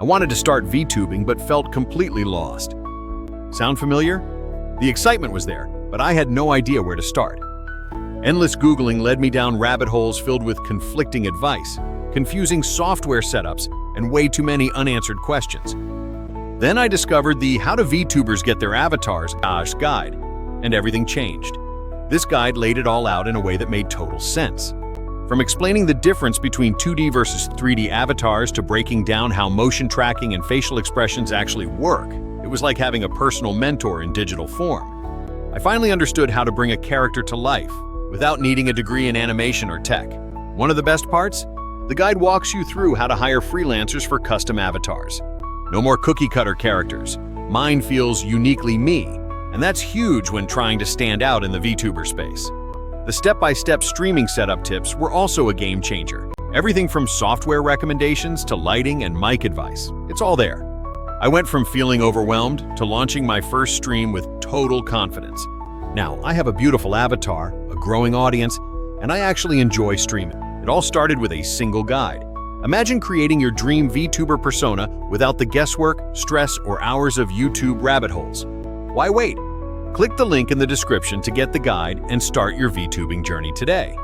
I wanted to start VTubing but felt completely lost. Sound familiar? The excitement was there, but I had no idea where to start. Endless Googling led me down rabbit holes filled with conflicting advice, confusing software setups, and way too many unanswered questions. Then I discovered the How do VTubers Get Their Avatars guide, and everything changed. This guide laid it all out in a way that made total sense. From explaining the difference between 2D versus 3D avatars to breaking down how motion tracking and facial expressions actually work, it was like having a personal mentor in digital form. I finally understood how to bring a character to life without needing a degree in animation or tech. One of the best parts? The guide walks you through how to hire freelancers for custom avatars. No more cookie-cutter characters. Mine feels uniquely me, and that's huge when trying to stand out in the VTuber space. The step-by-step streaming setup tips were also a game changer. Everything from software recommendations to lighting and mic advice. It's all there. I went from feeling overwhelmed to launching my first stream with total confidence. Now, I have a beautiful avatar, a growing audience, and I actually enjoy streaming. It all started with a single guide. Imagine creating your dream VTuber persona without the guesswork, stress, or hours of YouTube rabbit holes. Why wait? Click the link in the description to get the guide and start your VTubing journey today.